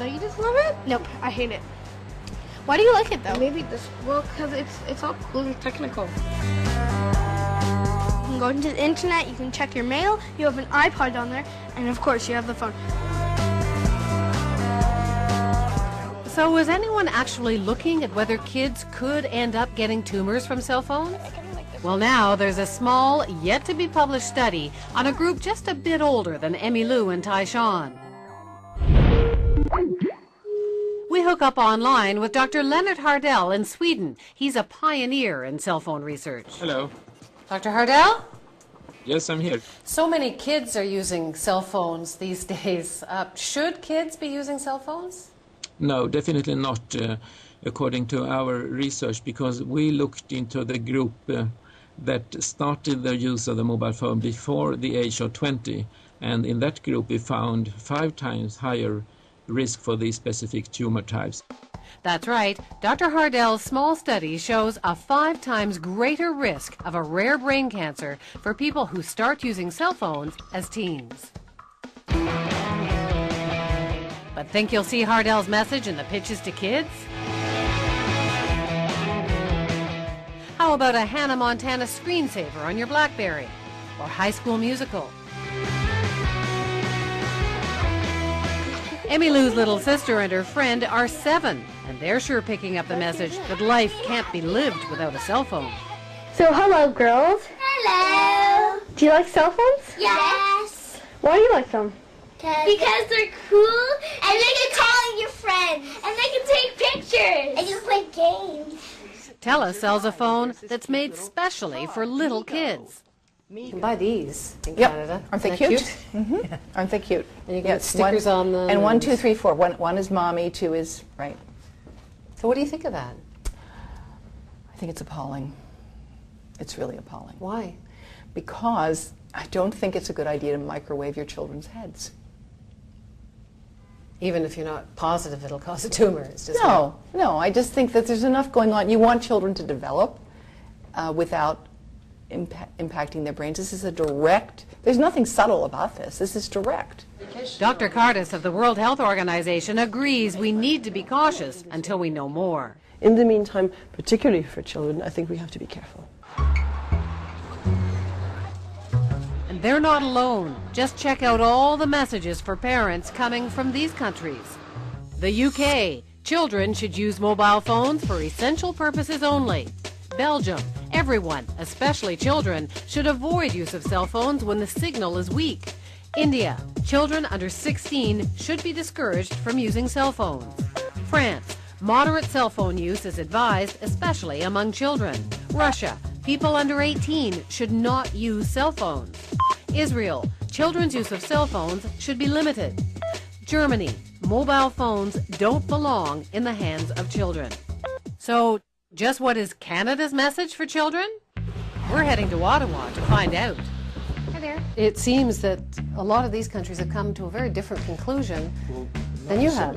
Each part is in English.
Don't you just love it? Nope, I hate it. Why do you like it though? Maybe this, well, because it's all cool and technical. You can go into the internet, you can check your mail, you have an iPod on there, and of course you have the phone. So is anyone actually looking at whether kids could end up getting tumors from cell phones? Well, now there's a small, yet-to-be-published study on a group just a bit older than Emmylou and Tyshawn. We hook up online with Dr. Leonard Hardell in Sweden. He's a pioneer in cell phone research. Hello. Dr. Hardell? Yes, I'm here. So many kids are using cell phones these days. Should kids be using cell phones? No, definitely not, according to our research, because we looked into the group that started the use of the mobile phone before the age of 20. And in that group, we found 5 times higher risk for these specific tumor types. That's right. Dr. Hardell's small study shows a 5 times greater risk of a rare brain cancer for people who start using cell phones as teens. But think you'll see Hardell's message in the pitches to kids? How about a Hannah Montana screensaver on your BlackBerry? Or High School Musical? Emmylou's little sister and her friend are 7, and they're sure picking up the message that life can't be lived without a cell phone. So hello girls. Hello. Do you like cell phones? Yes. Why do you like them? Because they're cool and they can call your friends and they can take pictures and you can play games. Tella sells a phone that's made specially for little kids. You can buy these in Yep. Canada. Aren't they Isn't that cute? Mm-hmm. Aren't they cute? And you get Yes, stickers on them. And 1, 2, 3, 4. One is mommy, 2 is right. So what do you think of that? I think it's appalling. It's really appalling. Why? Because I don't think it's a good idea to microwave your children's heads. Even if you're not positive it'll cause a tumor. It's just No. I just think that there's enough going on. You want children to develop without impacting their brains. This is a direct, there's nothing subtle about this. This is direct. Dr. Cardis of the World Health Organization agrees we need to be cautious until we know more. In the meantime, particularly for children, I think we have to be careful. And they're not alone. Just check out all the messages for parents coming from these countries. The UK, children should use mobile phones for essential purposes only. Belgium, everyone, especially children, should avoid use of cell phones when the signal is weak. India, children under 16 should be discouraged from using cell phones. France, moderate cell phone use is advised, especially among children. Russia, people under 18 should not use cell phones. Israel, children's use of cell phones should be limited. Germany, mobile phones don't belong in the hands of children. So, just what is Canada's message for children? We're heading to Ottawa to find out. Hi there. It seems that a lot of these countries have come to a very different conclusion than you have.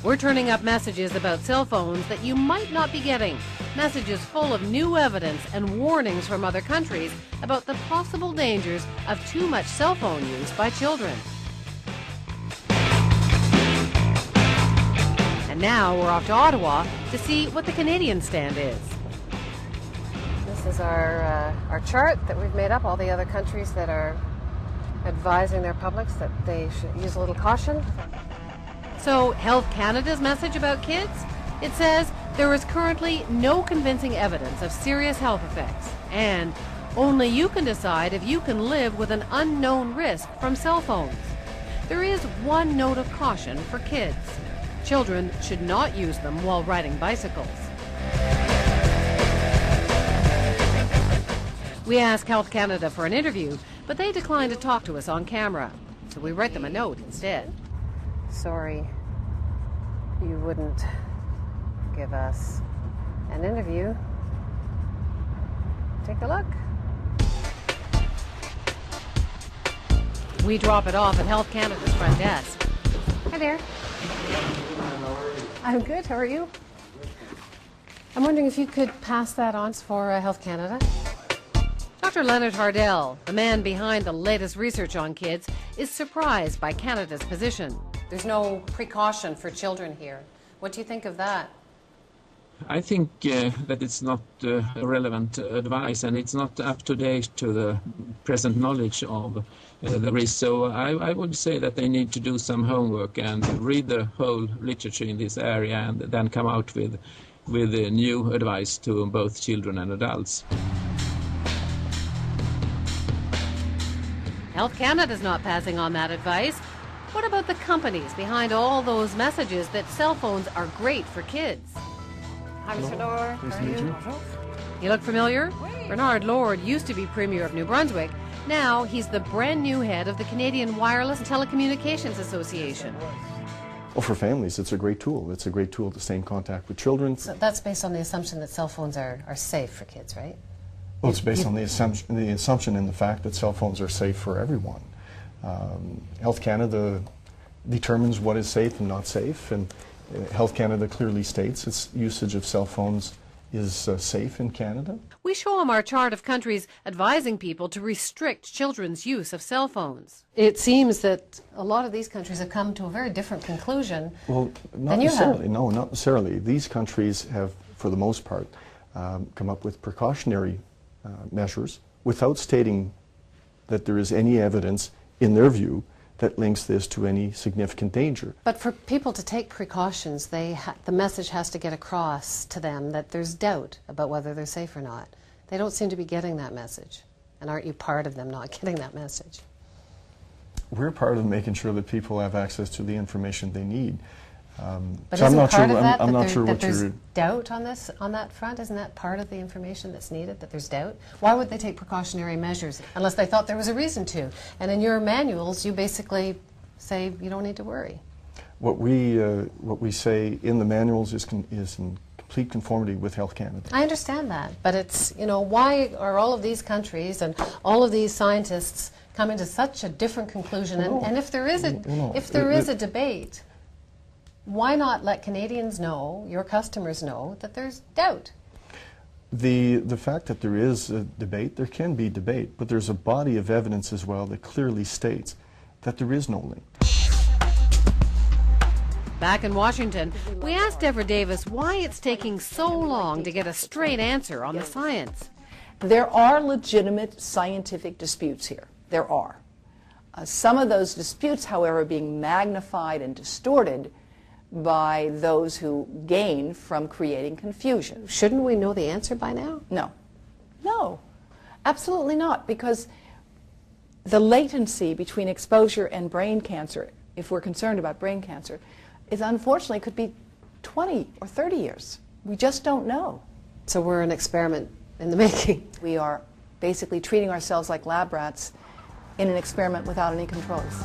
We're turning up messages about cell phones that you might not be getting. Messages full of new evidence and warnings from other countries about the possible dangers of too much cell phone use by children. And now we're off to Ottawa to see what the Canadian stand is. This is our chart that we've made up, all the other countries that are advising their publics that they should use a little caution. So, Health Canada's message about kids? It says there is currently no convincing evidence of serious health effects, and only you can decide if you can live with an unknown risk from cell phones. There is one note of caution for kids. Children should not use them while riding bicycles. We asked Health Canada for an interview, but they declined to talk to us on camera, so we write them a note instead. Sorry, you wouldn't give us an interview. Take a look. We drop it off at Health Canada's front desk. Hi there. I'm good. How are you? I'm wondering if you could pass that on for Health Canada. Dr. Leonard Hardell, the man behind the latest research on kids, is surprised by Canada's position. There's no precaution for children here. What do you think of that? I think that it's not relevant advice, and it's not up to date to the present knowledge of the risk. So I would say that they need to do some homework and read the whole literature in this area, and then come out with new advice to both children and adults. Health Canada's not passing on that advice. What about the companies behind all those messages that cell phones are great for kids? Hi, Mr. Lord. How are you? You look familiar? Bernard Lord used to be Premier of New Brunswick. Now he's the brand new head of the Canadian Wireless and Telecommunications Association. Well, for families, it's a great tool. It's a great tool to stay in contact with children. So that's based on the assumption that cell phones are safe for kids, right? Well, it's based on the assumption and the fact that cell phones are safe for everyone. Health Canada determines what is safe and not safe, and Health Canada clearly states its usage of cell phones is safe in Canada. We show him our chart of countries advising people to restrict children's use of cell phones. It seems that a lot of these countries have come to a very different conclusion Well, not than you necessarily. have. No, not necessarily. These countries have, for the most part, come up with precautionary measures without stating that there is any evidence, in their view, that links this to any significant danger. But for people to take precautions, the message has to get across to them that there's doubt about whether they're safe or not. They don't seem to be getting that message. And aren't you part of them not getting that message? We're part of making sure that people have access to the information they need. But so isn't I'm not part sure. of that I'm that, not sure that what there's you're. doubt on that front? Isn't that part of the information that's needed, that there's doubt? Why would they take precautionary measures unless they thought there was a reason to? And in your manuals, you basically say you don't need to worry. What we say in the manuals is in complete conformity with Health Canada. I understand that, but it's, you know, why are all of these countries and all of these scientists coming to such a different conclusion? And if there is a debate, why not let Canadians know, your customers know, that there's doubt? The fact that there is a debate, there can be debate, but there's a body of evidence as well that clearly states that there is no link. Back in Washington, we asked Deborah Davis why it's taking so long to get a straight answer on the science. There are legitimate scientific disputes here. There are. Some of those disputes, however, are being magnified and distorted by those who gain from creating confusion. Shouldn't we know the answer by now? No. No, absolutely not, because the latency between exposure and brain cancer, if we're concerned about brain cancer, is unfortunately could be 20 or 30 years. We just don't know. So we're an experiment in the making. We are basically treating ourselves like lab rats in an experiment without any controls.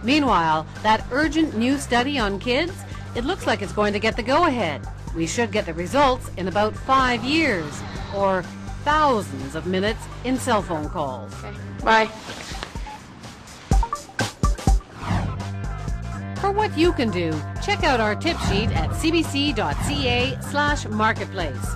Meanwhile, that urgent new study on kids, it looks like it's going to get the go-ahead. We should get the results in about 5 years, or thousands of minutes in cell phone calls. Okay. Bye. For what you can do, check out our tip sheet at cbc.ca/marketplace.